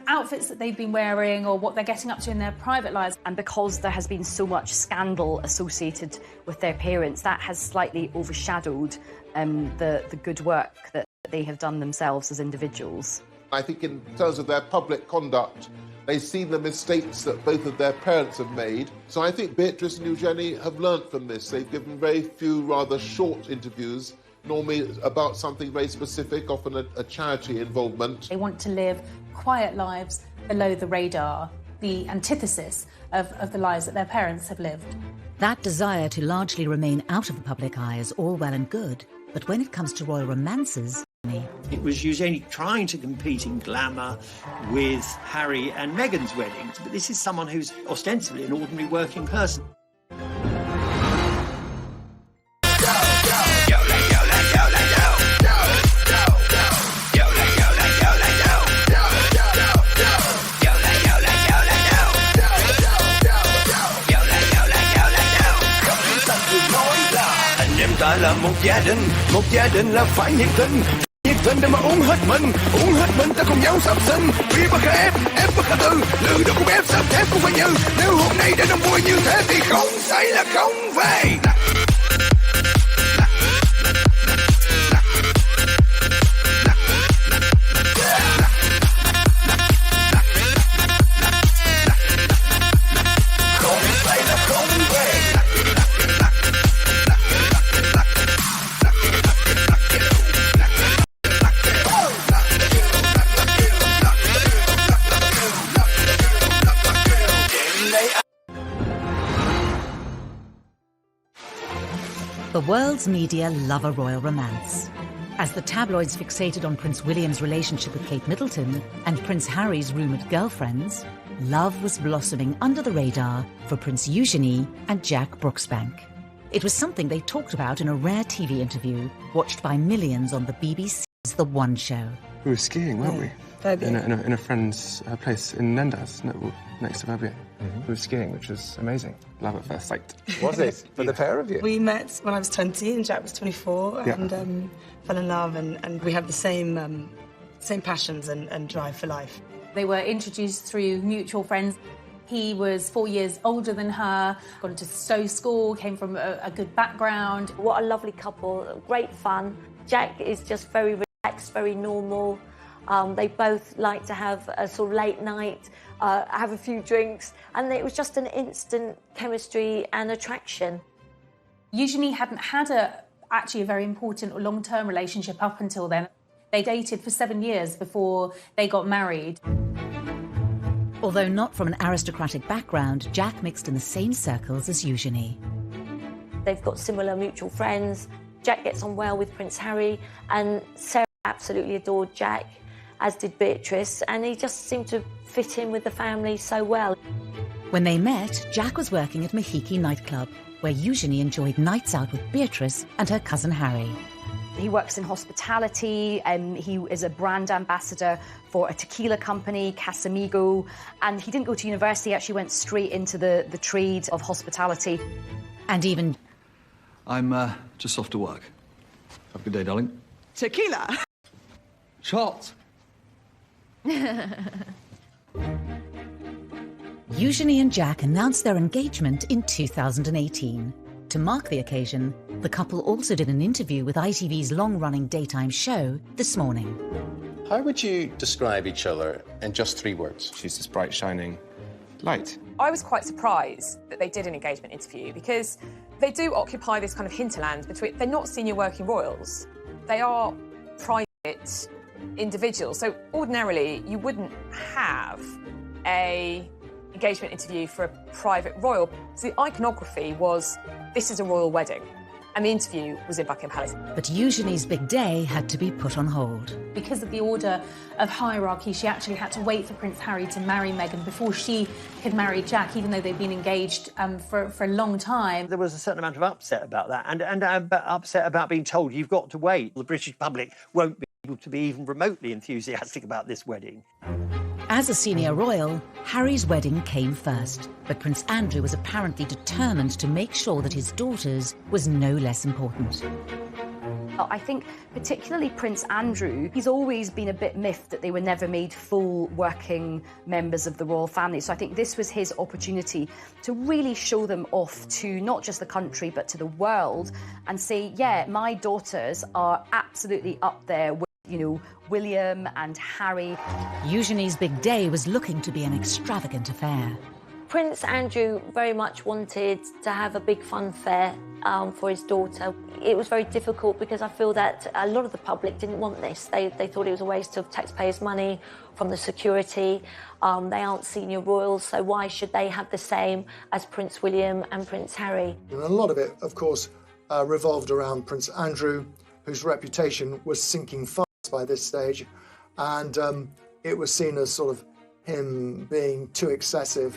outfits that they've been wearing or what they're getting up to in their private lives. And because there has been so much scandal associated with their parents, that has slightly overshadowed the good work that they have done themselves as individuals. I think in terms of their public conduct, they see the mistakes that both of their parents have made. So I think Beatrice and Eugenie have learnt from this. They've given very few rather short interviews, normally about something very specific, often a charity involvement. They want to live quiet lives below the radar, the antithesis of the lives that their parents have lived. That desire to largely remain out of the public eye is all well and good, but when it comes to royal romances, It was Eugenie trying to compete in glamour with Harry and Meghan's weddings, but this is someone who's ostensibly an ordinary working person. Anh em ta là một gia đình là phải nhiệt tình để mà uống hết mình ta cùng nhau sắp sinh vì bất khả ép bất khả tư lừa được cũng ép sắp thép cũng phải như nếu hôm nay đã đông vui như thế thì không say là không về. The world's media love a royal romance. As the tabloids fixated on Prince William's relationship with Kate Middleton and Prince Harry's rumoured girlfriends, love was blossoming under the radar for Prince Eugenie and Jack Brooksbank. It was something they talked about in a rare TV interview watched by millions on the BBC's The One Show. We were skiing, weren't we? In a friend's place in Nendas, next to Verbier. We were skiing, which was amazing. Love at first sight. Was it? For the pair of you? We met when I was 20 and Jack was 24 and fell in love and we had the same passions and drive for life. They were introduced through mutual friends. He was 4 years older than her, got into Stowe School, came from a good background. What a lovely couple, great fun. Jack is just very relaxed, very normal. They both like to have a sort of late night, have a few drinks, and it was just an instant chemistry and attraction. Eugenie hadn't had actually a very important or long-term relationship up until then. They dated for 7 years before they got married. Although not from an aristocratic background, Jack mixed in the same circles as Eugenie. They've got similar mutual friends. Jack gets on well with Prince Harry, and Sarah absolutely adored Jack, as did Beatrice, and he just seemed to fit in with the family so well. When they met, Jack was working at Mahiki nightclub, where Eugenie enjoyed nights out with Beatrice and her cousin Harry. He works in hospitality, he is a brand ambassador for a tequila company, Casamigo, and he didn't go to university, he actually went straight into the trade of hospitality. And even... I'm just off to work. Have a good day, darling. Tequila? Shot! Eugenie and Jack announced their engagement in 2018. To mark the occasion, the couple also did an interview with ITV's long-running daytime show This Morning. How would you describe each other in just 3 words? She's this bright, shining light. I was quite surprised that they did an engagement interview because they do occupy this kind of hinterland between... They're not senior working royals. They are private individuals. So ordinarily, you wouldn't have a engagement interview for a private royal. So the iconography was, this is a royal wedding. And the interview was in Buckingham Palace. But Eugenie's big day had to be put on hold. Because of the order of hierarchy, she actually had to wait for Prince Harry to marry Meghan before she could marry Jack, even though they'd been engaged for a long time. There was a certain amount of upset about that and upset about being told you've got to wait. The British public won't be able to be even remotely enthusiastic about this wedding. As a senior royal, Harry's wedding came first, but Prince Andrew was apparently determined to make sure that his daughter's was no less important. I think particularly Prince Andrew, he's always been a bit miffed that they were never made full working members of the royal family. So I think this was his opportunity to really show them off to not just the country, but to the world and say, yeah, my daughters are absolutely up there with, you know, William and Harry. Eugenie's big day was looking to be an extravagant affair. Prince Andrew very much wanted to have a big fun fair for his daughter. It was very difficult because I feel that a lot of the public didn't want this. They thought it was a waste of taxpayers' money from the security. They aren't senior royals, so why should they have the same as Prince William and Prince Harry? And a lot of it, of course, revolved around Prince Andrew, whose reputation was sinking fast. by this stage, and it was seen as sort of him being too excessive.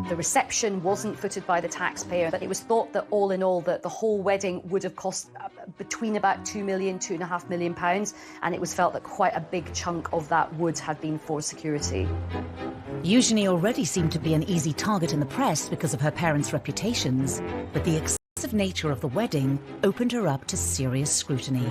The reception wasn't footed by the taxpayer, but it was thought that all in all that the whole wedding would have cost between about £2 million, £2.5 million, and it was felt that quite a big chunk of that would have been for security. Eugenie already seemed to be an easy target in the press because of her parents' reputations, but the excessive nature of the wedding opened her up to serious scrutiny.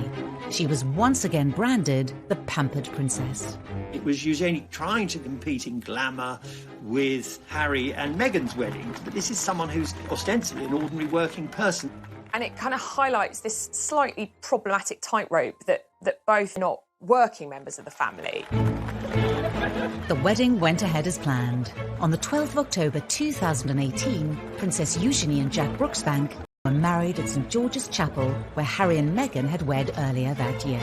She was once again branded the pampered princess. It was Eugenie trying to compete in glamour with Harry and Meghan's wedding, but this is someone who's ostensibly an ordinary working person. And it kind of highlights this slightly problematic tightrope that both are not working members of the family. The wedding went ahead as planned. On the 12th of October 2018, Princess Eugenie and Jack Brooksbank were married at St George's Chapel, where Harry and Meghan had wed earlier that year.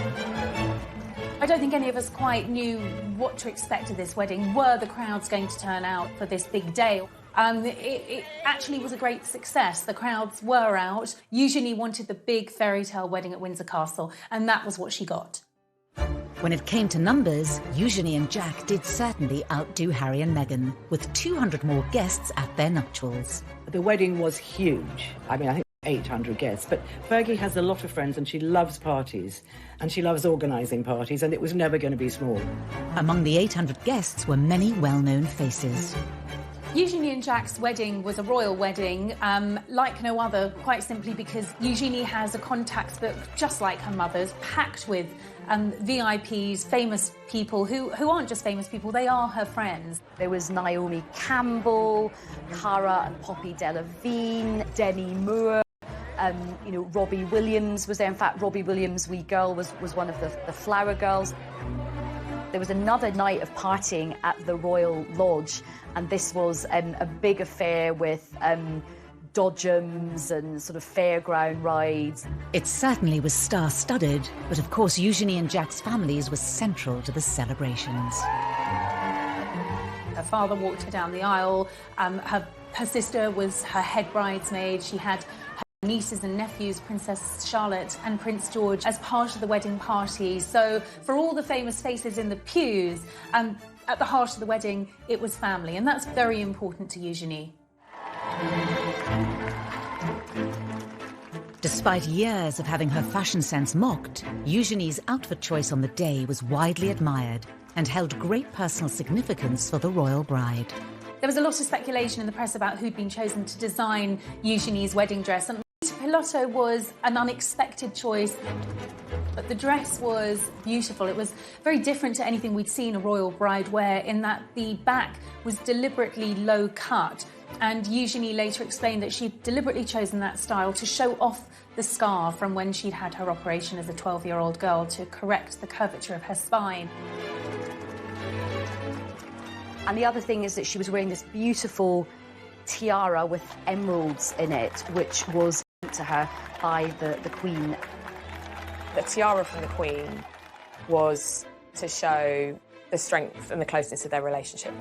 I don't think any of us quite knew what to expect of this wedding. Were the crowds going to turn out for this big day? It actually was a great success. The crowds were out. Eugenie wanted the big fairy tale wedding at Windsor Castle, and that was what she got. When it came to numbers, Eugenie and Jack did certainly outdo Harry and Meghan, with 200 more guests at their nuptials. The wedding was huge. I mean, I think 800 guests, but Fergie has a lot of friends and she loves parties and she loves organising parties, and it was never going to be small. Among the 800 guests were many well-known faces. Eugenie and Jack's wedding was a royal wedding, like no other, quite simply because Eugenie has a contacts book, just like her mother's, packed with VIPs, famous people who aren't just famous people, they are her friends. There was Naomi Campbell, Cara and Poppy Delevingne, Demi Moore, Robbie Williams was there. In fact, Robbie Williams' wee girl was one of the Flower Girls. There was another night of partying at the Royal Lodge, and this was a big affair with dodgems and sort of fairground rides. It certainly was star-studded, but of course Eugenie and Jack's families were central to the celebrations. Her father walked her down the aisle. Her sister was her head bridesmaid. She had her nieces and nephews, Princess Charlotte and Prince George, as part of the wedding party. So for all the famous faces in the pews, at the heart of the wedding, it was family, and that's very important to Eugenie. Despite years of having her fashion sense mocked, Eugenie's outfit choice on the day was widely admired and held great personal significance for the royal bride. There was a lot of speculation in the press about who'd been chosen to design Eugenie's wedding dress, and Pilotto was an unexpected choice, but the dress was beautiful. It was very different to anything we'd seen a royal bride wear, in that the back was deliberately low cut, and Eugenie later explained that she'd deliberately chosen that style to show off the scar from when she'd had her operation as a 12-year-old girl to correct the curvature of her spine. And the other thing is that she was wearing this beautiful tiara with emeralds in it, which was sent to her by the Queen. The tiara from the Queen was to show the strength and the closeness of their relationship.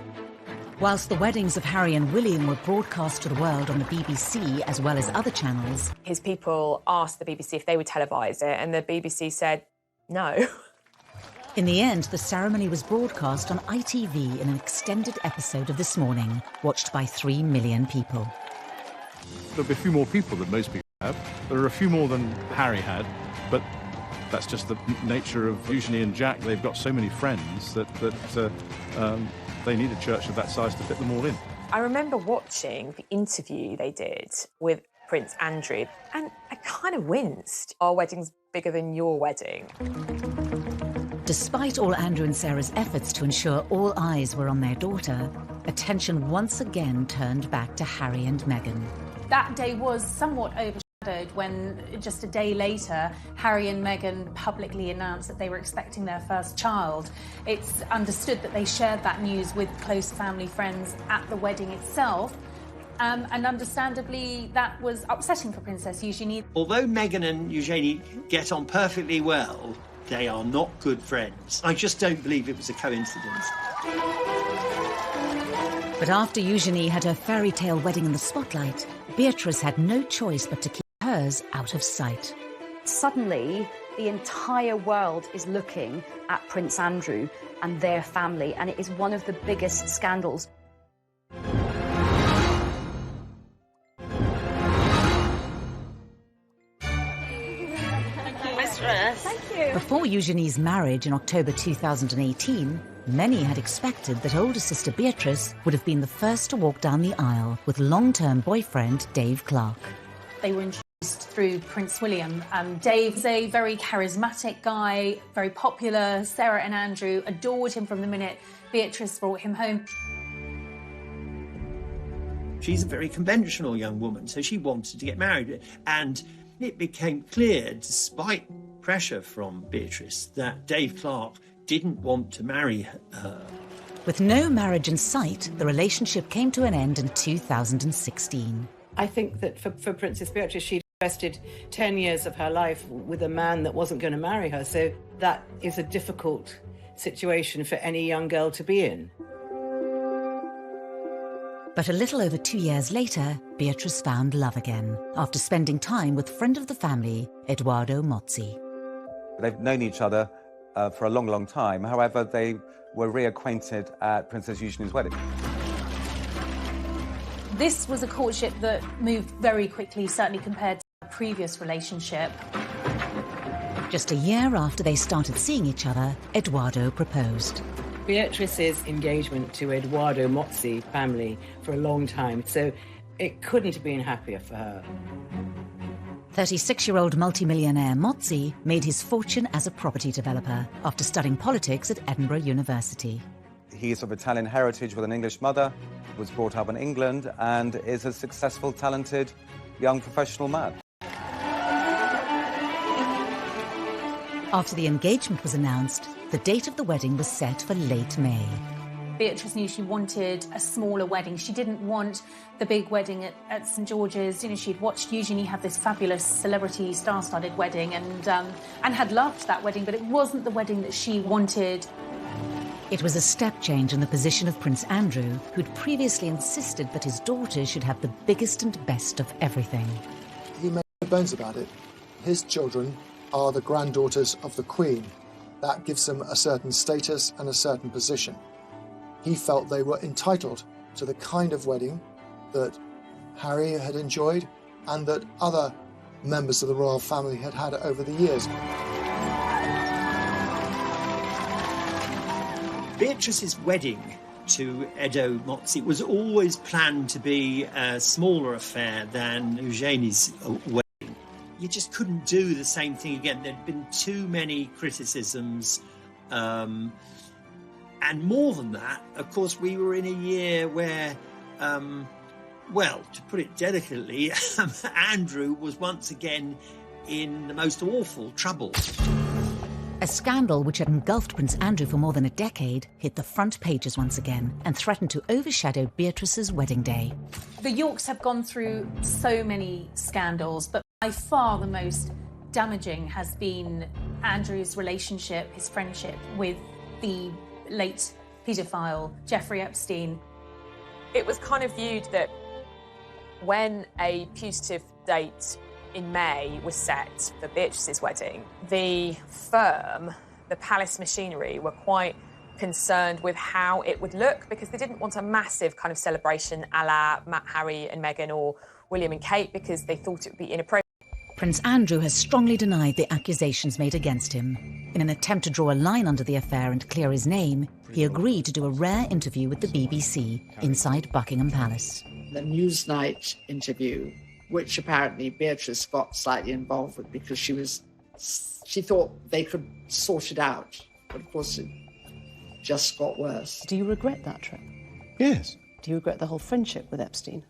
Whilst the weddings of Harry and William were broadcast to the world on the BBC as well as other channels, his people asked the BBC if they would televise it, and the BBC said no. In the end, the ceremony was broadcast on ITV in an extended episode of This Morning, watched by 3 million people. There'll be a few more people than most people have. There are a few more than Harry had, but that's just the nature of Eugenie and Jack. They've got so many friends that they need a church of that size to fit them all in. I remember watching the interview they did with Prince Andrew, and I kind of winced. Our wedding's bigger than your wedding. Despite all Andrew and Sarah's efforts to ensure all eyes were on their daughter, attention once again turned back to Harry and Meghan. That day was somewhat overshadowed when, just a day later, Harry and Meghan publicly announced that they were expecting their first child. It's understood that they shared that news with close family friends at the wedding itself, and understandably that was upsetting for Princess Eugenie. Although Meghan and Eugenie get on perfectly well, they are not good friends. I just don't believe it was a coincidence. But after Eugenie had her fairy tale wedding in the spotlight, Beatrice had no choice but to keep hers out of sight. Suddenly, the entire world is looking at Prince Andrew and their family, and it is one of the biggest scandals. Before Eugenie's marriage in October 2018, many had expected that older sister Beatrice would have been the first to walk down the aisle with long-term boyfriend Dave Clark. They were introduced through Prince William. Dave's a very charismatic guy, very popular. Sarah and Andrew adored him from the minute Beatrice brought him home. She's a very conventional young woman, so she wanted to get married. And it became clear, despite pressure from Beatrice, that Dave Clark didn't want to marry her. With no marriage in sight, the relationship came to an end in 2016. I think that for Princess Beatrice, she'd invested 10 years of her life with a man that wasn't going to marry her, so that is a difficult situation for any young girl to be in. But a little over 2 years later, Beatrice found love again, after spending time with friend of the family, Edoardo Mozzi. They've known each other for a long, long time. However, they were reacquainted at Princess Eugenie's wedding. This was a courtship that moved very quickly, certainly compared to a previous relationship. Just a year after they started seeing each other, Edoardo proposed. Beatrice's engagement to Edoardo Mozzi family for a long time, so it couldn't have been happier for her. 36-year-old multimillionaire Mozzi made his fortune as a property developer after studying politics at Edinburgh University. He is of Italian heritage with an English mother, was brought up in England, and is a successful, talented, young professional man. After the engagement was announced, the date of the wedding was set for late May. Beatrice knew she wanted a smaller wedding. She didn't want the big wedding at St George's. You know, she'd watched Eugenie have this fabulous celebrity star-studded wedding and had loved that wedding, but it wasn't the wedding that she wanted. It was a step change in the position of Prince Andrew, who'd previously insisted that his daughters should have the biggest and best of everything. He made no bones about it. His children are the granddaughters of the Queen. That gives them a certain status and a certain position. He felt they were entitled to the kind of wedding that Harry had enjoyed and that other members of the royal family had had over the years. Beatrice's wedding to Edo Mozzi was always planned to be a smaller affair than Eugenie's wedding. You just couldn't do the same thing again. There'd been too many criticisms. And more than that, of course, we were in a year where, well, to put it delicately, Andrew was once again in the most awful trouble. A scandal which had engulfed Prince Andrew for more than a decade hit the front pages once again and threatened to overshadow Beatrice's wedding day. The Yorks have gone through so many scandals, but by far the most damaging has been Andrew's relationship, his friendship with the late paedophile Jeffrey Epstein. It was kind of viewed that when a putative date in May was set for Beatrice's wedding, the firm, the palace machinery, were quite concerned with how it would look because they didn't want a massive kind of celebration a la Harry and Meghan or William and Kate because they thought it would be inappropriate. Prince Andrew has strongly denied the accusations made against him. In an attempt to draw a line under the affair and clear his name, he agreed to do a rare interview with the BBC inside Buckingham Palace. The Newsnight interview, which apparently Beatrice got slightly involved with because she thought they could sort it out. But of course it just got worse. Do you regret that trip? Yes. Do you regret the whole friendship with Epstein?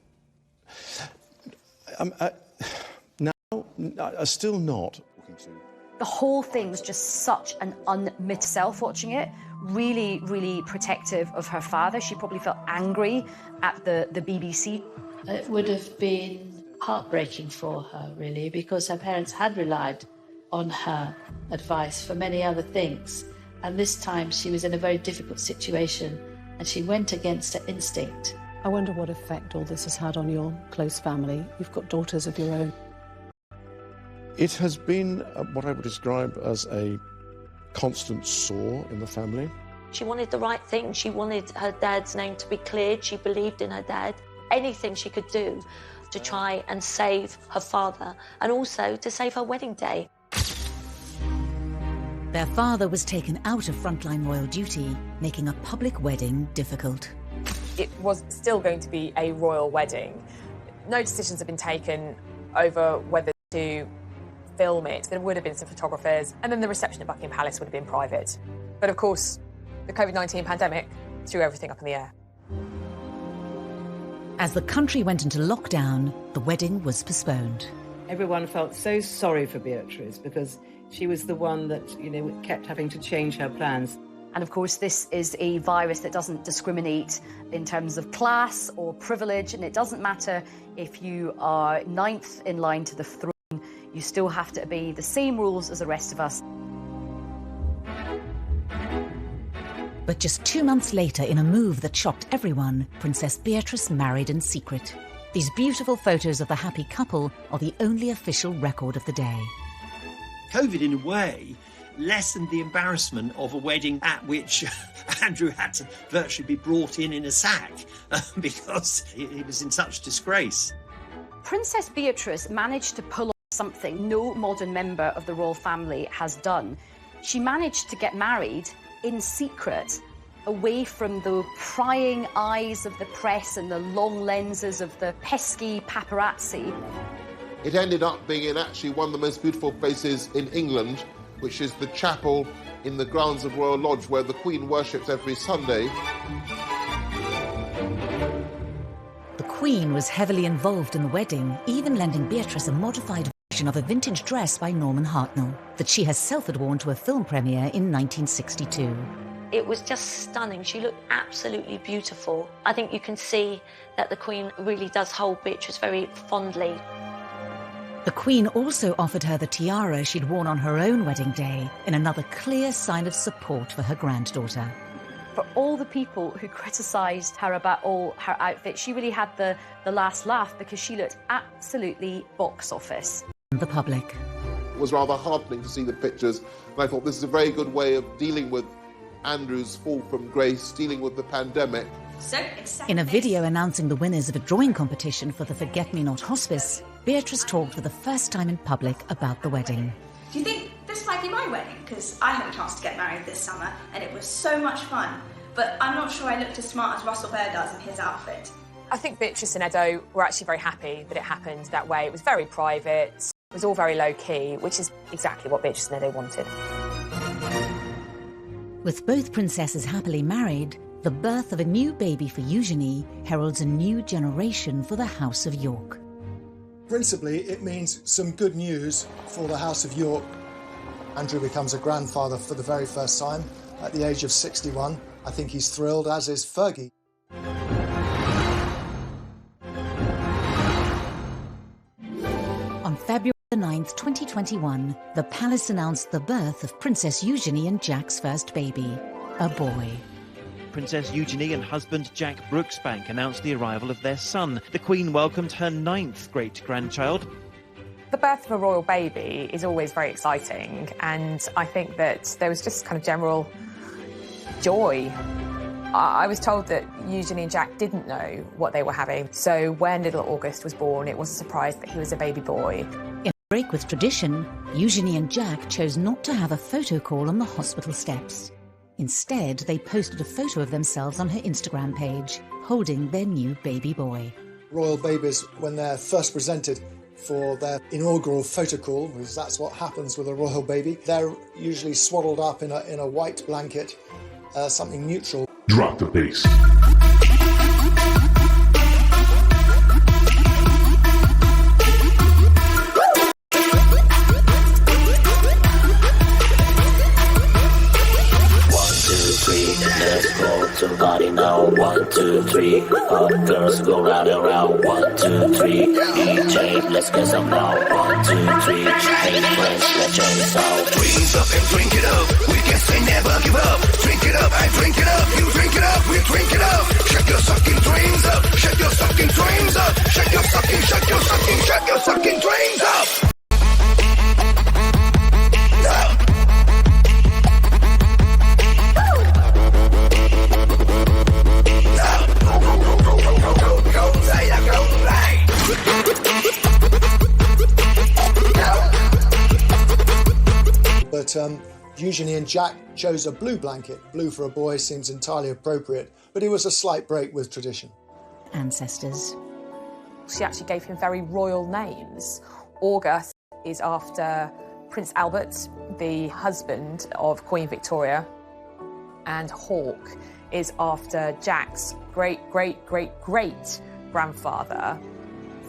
Still not. The whole thing was just such an unmet self watching it. Really, really protective of her father. She probably felt angry at the BBC. It would have been heartbreaking for her, really, because her parents had relied on her advice for many other things. And this time she was in a very difficult situation and she went against her instinct. I wonder what effect all this has had on your close family. You've got daughters of your own. It has been what I would describe as a constant sore in the family. She wanted the right thing. She wanted her dad's name to be cleared. She believed in her dad. Anything she could do to try and save her father and also to save her wedding day. Their father was taken out of frontline royal duty, making a public wedding difficult. It was still going to be a royal wedding. No decisions have been taken over whether to film it. There would have been some photographers, and then the reception at Buckingham Palace would have been private. But of course, the COVID-19 pandemic threw everything up in the air. As the country went into lockdown, the wedding was postponed. Everyone felt so sorry for Beatrice because she was the one that, kept having to change her plans. And of course, this is a virus that doesn't discriminate in terms of class or privilege, and it doesn't matter if you are 9th in line to the throne, you still have to obey the same rules as the rest of us. But just 2 months later, in a move that shocked everyone, Princess Beatrice married in secret. These beautiful photos of the happy couple are the only official record of the day. COVID, in a way, lessened the embarrassment of a wedding at which Andrew had to virtually be brought in a sack because he was in such disgrace. Princess Beatrice managed to pull off something no modern member of the royal family has done. She managed to get married in secret, away from the prying eyes of the press and the long lenses of the pesky paparazzi. It ended up being in actually one of the most beautiful places in England, which is the chapel in the grounds of Royal Lodge, where the Queen worships every Sunday. The Queen was heavily involved in the wedding, even lending Beatrice a modified version of a vintage dress by Norman Hartnell that she herself had worn to a film premiere in 1962. It was just stunning. She looked absolutely beautiful. I think you can see that the Queen really does hold Beatrice very fondly. The Queen also offered her the tiara she'd worn on her own wedding day, in another clear sign of support for her granddaughter. For all the people who criticised her about all her outfits, she really had the last laugh because she looked absolutely box office. The public. It was rather heartening to see the pictures, and I thought this is a very good way of dealing with Andrew's fall from grace, dealing with the pandemic. In a video announcing the winners of a drawing competition for the Forget-Me-Not Hospice, Beatrice talked for the first time in public about the wedding. Do you think this might be my wedding? Because I had a chance to get married this summer and it was so much fun. But I'm not sure I looked as smart as Russell Bear does in his outfit. I think Beatrice and Edo were actually very happy that it happened that way. It was very private, it was all very low-key, which is exactly what Beatrice and Edo wanted. With both princesses happily married, the birth of a new baby for Eugenie heralds a new generation for the House of York. Principally, it means some good news for the House of York. Andrew becomes a grandfather for the very first time at the age of 61. I think he's thrilled, as is Fergie. On February 9th, 2021, the palace announced the birth of Princess Eugenie and Jack's first baby, a boy. Princess Eugenie and husband Jack Brooksbank announced the arrival of their son. The Queen welcomed her 9th great-grandchild. The birth of a royal baby is always very exciting, and I think that there was just kind of general joy. I was told that Eugenie and Jack didn't know what they were having, so when little August was born, it was a surprise that he was a baby boy. In a break with tradition, Eugenie and Jack chose not to have a photo call on the hospital steps. Instead, they posted a photo of themselves on her Instagram page, holding their new baby boy. Royal babies, when they're first presented for their inaugural photo call, because that's what happens with a royal baby, they're usually swaddled up in a white blanket, something neutral. Drop the bass. Let's go to body now. 1, 2, 3. All girls go round and round. 1, 2, 3. DJ, let's get some now. 1, 2, 3. Hey friends, let's join the sound. Dreams up and drink it up. We can say never give up. Drink it up and drink it up. You drink it up, we drink it up. Shake your sucking dreams up. Shake your sucking dreams up. Shake your sucking, shake your sucking, shake your sucking dreams up. that Eugenie and Jack chose a blue blanket. Blue for a boy seems entirely appropriate, but it was a slight break with tradition. Ancestors. She actually gave him very royal names. August is after Prince Albert, the husband of Queen Victoria, and Hawke is after Jack's great-great-great-great-grandfather.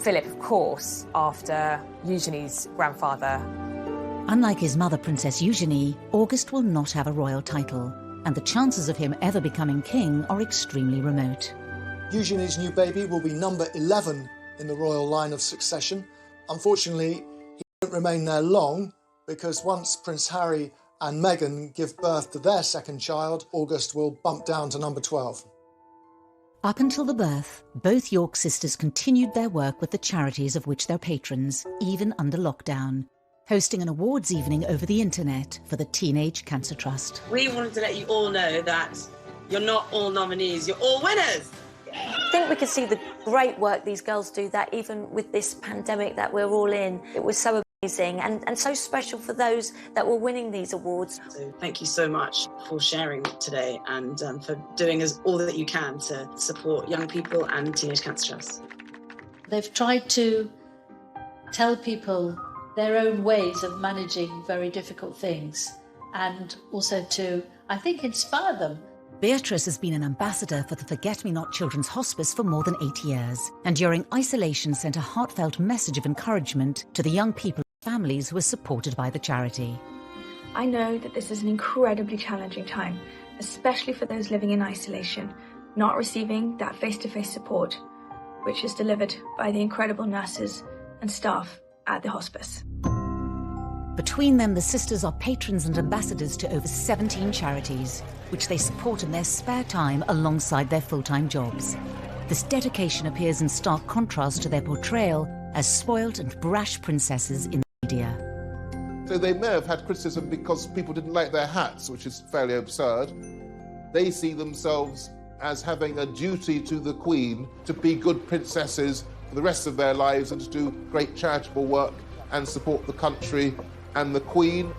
Philip, of course, after Eugenie's grandfather. Unlike his mother, Princess Eugenie, August will not have a royal title, and the chances of him ever becoming king are extremely remote. Eugenie's new baby will be number 11 in the royal line of succession. Unfortunately, he won't remain there long, because once Prince Harry and Meghan give birth to their second child, August will bump down to number 12. Up until the birth, both York sisters continued their work with the charities of which they're patrons, even under lockdown, hosting an awards evening over the internet for the Teenage Cancer Trust. We wanted to let you all know that you're not all nominees, you're all winners. I think we can see the great work these girls do, that even with this pandemic that we're all in, it was so amazing and so special for those that were winning these awards. So thank you so much for sharing today and for doing all that you can to support young people and Teenage Cancer Trust. They've tried to tell people their own ways of managing very difficult things and also to, I think, inspire them. Beatrice has been an ambassador for the Forget-Me-Not Children's Hospice for more than 8 years, and during isolation sent a heartfelt message of encouragement to the young people and families who were supported by the charity. I know that this is an incredibly challenging time, especially for those living in isolation, not receiving that face-to-face support, which is delivered by the incredible nurses and staff at the hospice. Between them, the sisters are patrons and ambassadors to over 17 charities, which they support in their spare time alongside their full-time jobs. This dedication appears in stark contrast to their portrayal as spoilt and brash princesses in the media. So they may have had criticism because people didn't like their hats, which is fairly absurd. They see themselves as having a duty to the Queen to be good princesses for the rest of their lives and to do great charitable work and support the country and the Queen.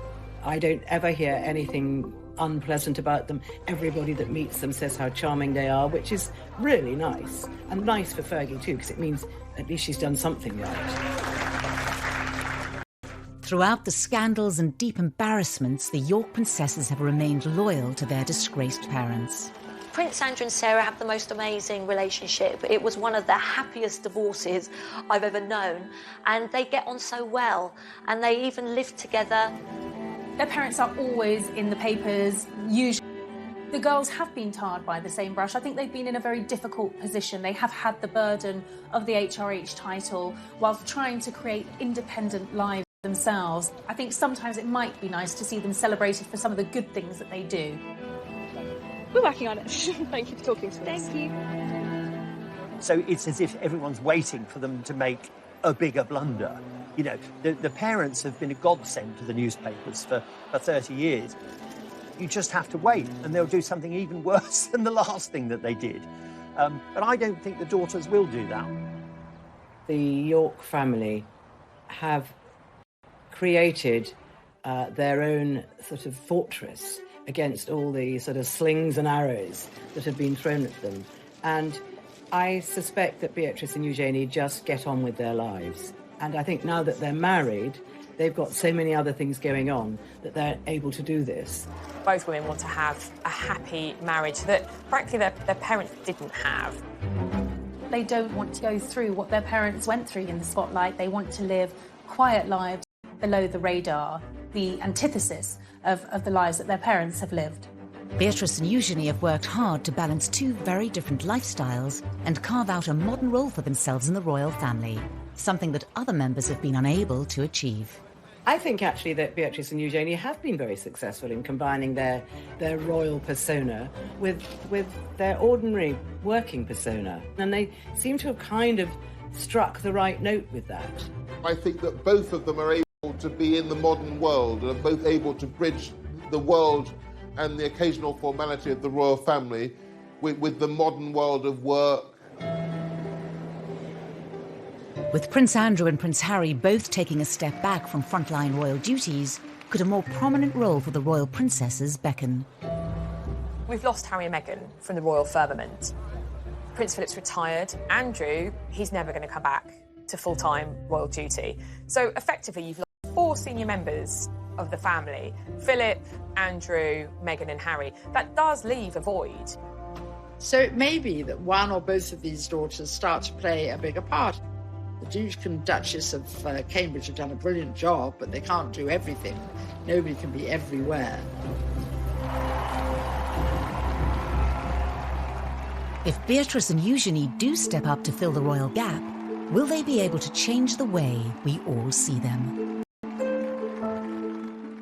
I don't ever hear anything unpleasant about them. Everybody that meets them says how charming they are, which is really nice. And nice for Fergie too, because it means at least she's done something right. Throughout the scandals and deep embarrassments, the York princesses have remained loyal to their disgraced parents. Prince Andrew and Sarah have the most amazing relationship. It was one of the happiest divorces I've ever known. And they get on so well, and they even live together. Their parents are always in the papers, usually. The girls have been tarred by the same brush. I think they've been in a very difficult position. They have had the burden of the HRH title whilst trying to create independent lives themselves. I think sometimes it might be nice to see them celebrated for some of the good things that they do. We're working on it. Thank you for talking to us. Thank you. So it's as if everyone's waiting for them to make a bigger blunder. You know, the parents have been a godsend to the newspapers for 30 years. You just have to wait, and they'll do something even worse than the last thing that they did. But I don't think the daughters will do that. The York family have created their own sort of fortress against all the sort of slings and arrows that have been thrown at them. And I suspect that Beatrice and Eugenie just get on with their lives. And I think now that they're married, they've got so many other things going on that they're able to do this. Both women want to have a happy marriage that, frankly, their parents didn't have. They don't want to go through what their parents went through in the spotlight. They want to live quiet lives below the radar, the antithesis of the lives that their parents have lived. Beatrice and Eugenie have worked hard to balance two very different lifestyles and carve out a modern role for themselves in the royal family, something that other members have been unable to achieve. I think actually that Beatrice and Eugenie have been very successful in combining their royal persona with their ordinary working persona. And they seem to have kind of struck the right note with that. I think that both of them are able to be in the modern world and are both able to bridge the world and the occasional formality of the royal family with the modern world of work. With Prince Andrew and Prince Harry both taking a step back from frontline royal duties, could a more prominent role for the royal princesses beckon? We've lost Harry and Meghan from the royal firmament. Prince Philip's retired. Andrew, he's never going to come back to full-time royal duty. So effectively, you've lost 4 senior members of the family: Philip, Andrew, Meghan and Harry. That does leave a void. So it may be that one or both of these daughters start to play a bigger part. The Duke and Duchess of Cambridge have done a brilliant job, but they can't do everything. Nobody can be everywhere. If Beatrice and Eugenie do step up to fill the royal gap, will they be able to change the way we all see them?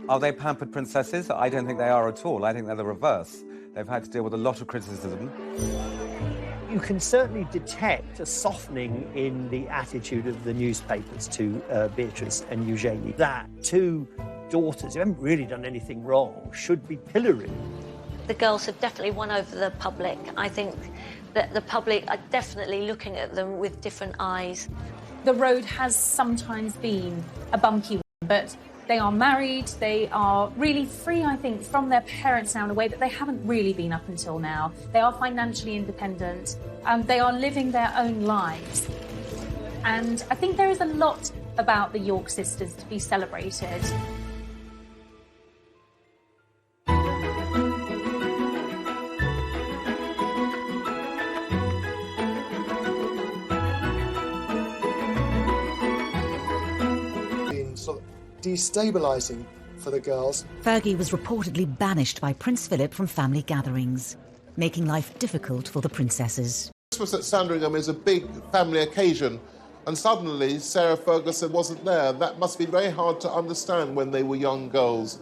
Are they pampered princesses? I don't think they are at all. I think they're the reverse. They've had to deal with a lot of criticism. You can certainly detect a softening in the attitude of the newspapers to Beatrice and Eugenie. That 2 daughters who haven't really done anything wrong should be pilloried. The girls have definitely won over the public. I think that the public are definitely looking at them with different eyes. The road has sometimes been a bumpy one, but they are married, they are really free, I think, from their parents now in a way that they haven't really been up until now. They are financially independent, they are living their own lives. And I think there is a lot about the York sisters to be celebrated. Destabilising for the girls. Fergie was reportedly banished by Prince Philip from family gatherings, making life difficult for the princesses. Christmas at Sandringham is a big family occasion, and suddenly Sarah Ferguson wasn't there. That must be very hard to understand when they were young girls.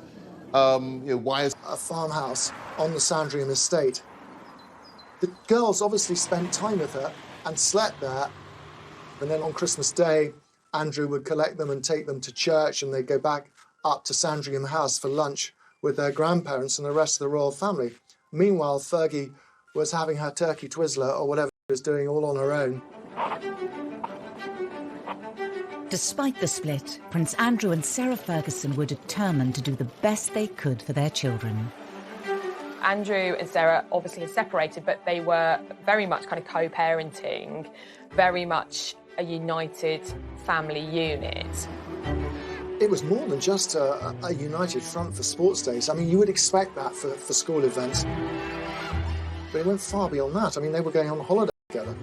Why is a farmhouse on the Sandringham estate? The girls obviously spent time with her and slept there, and then on Christmas Day, Andrew would collect them and take them to church, and they'd go back up to Sandringham House for lunch with their grandparents and the rest of the royal family. Meanwhile, Fergie was having her turkey Twizzler or whatever she was doing all on her own. Despite the split, Prince Andrew and Sarah Ferguson were determined to do the best they could for their children. Andrew and Sarah obviously had separated, but they were very much kind of co-parenting, very much a united family unit. It was more than just a united front for sports days. I mean, you would expect that for school events. But it went far beyond that. I mean, they were going on holiday together.